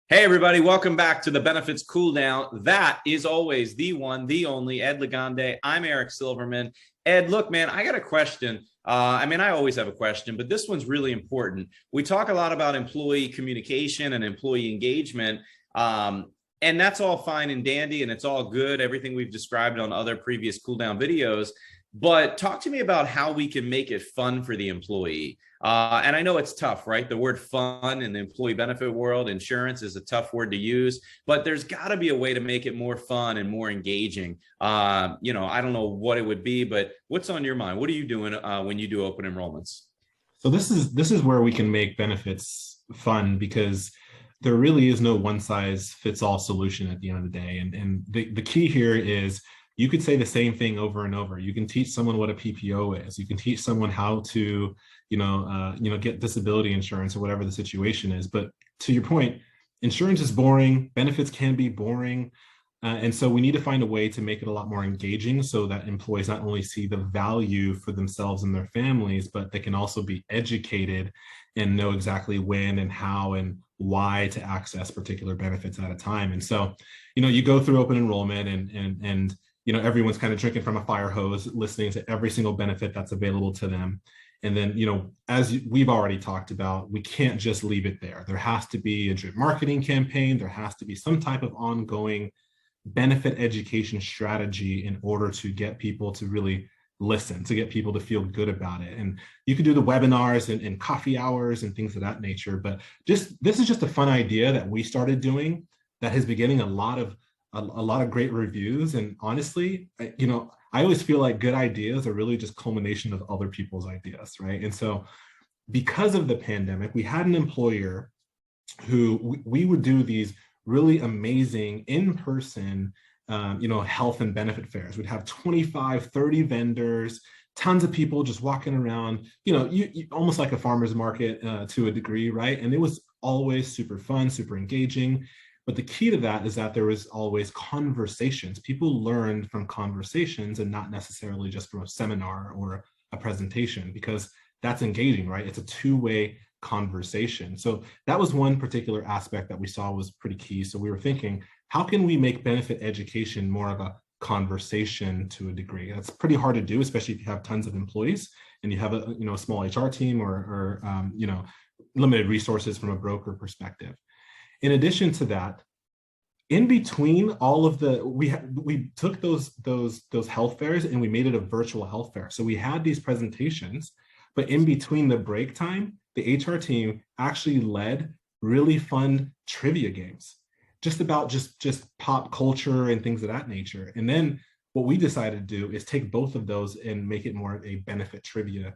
Hey, everybody, welcome back to the Benefits Cool Down. That is always the one, the only Ed Legande. I'm Eric Silverman. Ed, look, man, I got a question. I always have a question, but this one's really important. We talk a lot about employee communication and employee engagement, and that's all fine and dandy, and it's all good, everything we've described on other previous cool down videos. But talk to me about how we can make it fun for the employee. And I know it's tough, right? The word fun in the employee benefit world, insurance is a tough word to use, but there's got to be a way to make it more fun and more engaging. I don't know what it would be, but what's on your mind? What are you doing when you do open enrollments? So this is where we can make benefits fun because there really is no one size fits all solution at the end of the day. And the key here is you could say the same thing over and over. You can teach someone what a PPO is. You can teach someone how to, get disability insurance or whatever the situation is. But to your point, insurance is boring. Benefits can be boring. And so we need to find a way to make it a lot more engaging so that employees not only see the value for themselves and their families, but they can also be educated and know exactly when and how and why to access particular benefits at a time. And so, you go through open enrollment and everyone's kind of drinking from a fire hose, listening to every single benefit that's available to them. And then, as we've already talked about, we can't just leave it there. There has to be a drip marketing campaign. There has to be some type of ongoing benefit education strategy in order to get people to really listen, to get people to feel good about it. And you can do the webinars and coffee hours and things of that nature. But this is just a fun idea that we started doing that has been getting a lot of great reviews. And honestly, I always feel like good ideas are really just culmination of other people's ideas, right? And so because of the pandemic, we had an employer who we would do these really amazing in-person, health and benefit fairs. We'd have 25, 30 vendors, tons of people just walking around, you almost like a farmer's market to a degree, right? And it was always super fun, super engaging. But the key to that is that there was always conversations. People learned from conversations and not necessarily just from a seminar or a presentation, because that's engaging, right? It's a two-way conversation. So that was one particular aspect that we saw was pretty key. So we were thinking, how can we make benefit education more of a conversation to a degree? That's pretty hard to do, especially if you have tons of employees and you have a small HR team or limited resources from a broker perspective. In addition to that, in between all of we took those health fairs and we made it a virtual health fair. So we had these presentations, but in between the break time, the HR team actually led really fun trivia games, just about just pop culture and things of that nature. And then what we decided to do is take both of those and make it more of a benefit trivia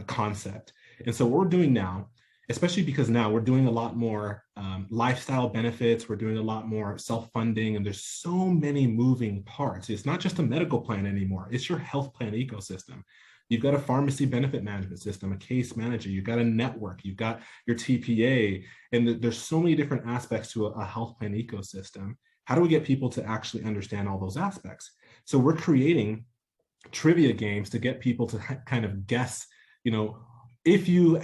concept. And so what we're doing now, especially because now we're doing a lot more lifestyle benefits, we're doing a lot more self-funding, and there's so many moving parts. It's not just a medical plan anymore, it's your health plan ecosystem. You've got a pharmacy benefit management system, a case manager, you've got a network, you've got your TPA, and there's so many different aspects to a health plan ecosystem. How do we get people to actually understand all those aspects? So we're creating trivia games to get people to kind of guess, if you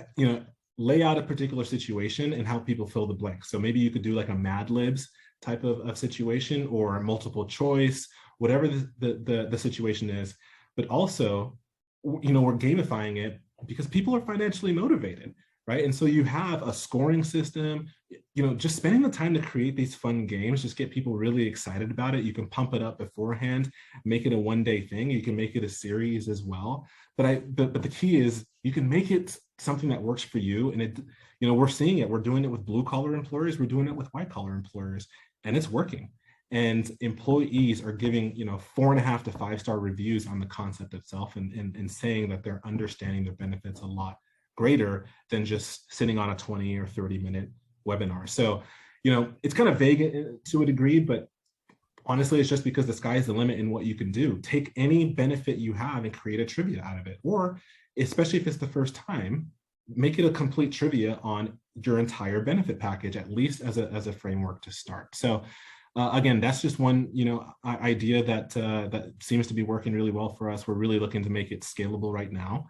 lay out a particular situation and how people fill the blanks. So maybe you could do like a Mad Libs type of situation or multiple choice, whatever the situation is. But also, we're gamifying it because people are financially motivated, right? And so you have a scoring system, just spending the time to create these fun games, just get people really excited about it. You can pump it up beforehand, make it a one-day thing. You can make it a series as well. But the key is you can make it something that works for you. And we're seeing it. We're doing it with blue collar employers. We're doing it with white collar employers, and it's working. And employees are giving 4.5 to 5-star reviews on the concept itself and saying that they're understanding their benefits a lot greater than just sitting on a 20 or 30-minute webinar. So, it's kind of vague to a degree, but honestly, it's just because the sky's the limit in what you can do. Take any benefit you have and create a trivia out of it. Or especially if it's the first time, make it a complete trivia on your entire benefit package, at least as a framework to start. So again, that's just one idea that seems to be working really well for us. We're really looking to make it scalable right now.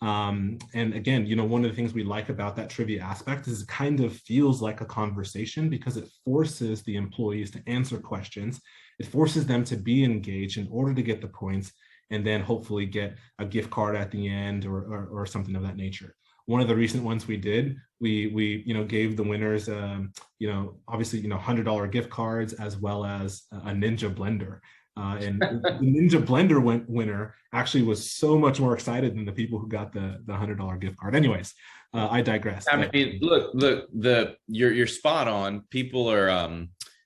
And again, one of the things we like about that trivia aspect is it kind of feels like a conversation because it forces the employees to answer questions. It forces them to be engaged in order to get the points and then hopefully get a gift card at the end or something of that nature. One of the recent ones we did, we gave the winners, obviously, $100 gift cards as well as a Ninja blender. And the Ninja blender winner actually was so much more excited than the people who got the $100 gift card. Anyways, I digress. I mean, look, you're spot on. People are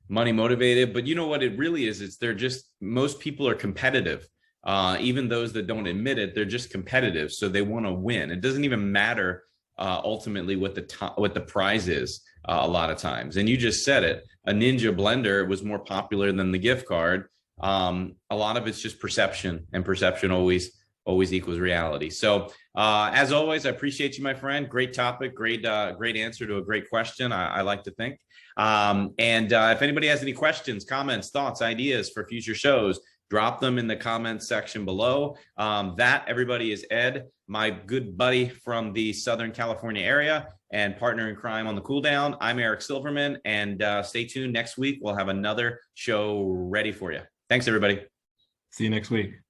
money motivated, but you know what it really is? Most people are competitive. Even those that don't admit it, they're just competitive. So they want to win. It doesn't even matter ultimately what the prize is a lot of times. And you just said it, a Ninja blender was more popular than the gift card. A lot of it's just perception, and perception always equals reality. So as always, I appreciate you, my friend. Great topic, great answer to a great question. I like to think. And if anybody has any questions, comments, thoughts, ideas for future shows, drop them in the comments section below. That, everybody, is Ed, my good buddy from the Southern California area and partner in crime on the Cool Down. I'm Eric Silverman, and stay tuned. Next week, we'll have another show ready for you. Thanks, everybody. See you next week.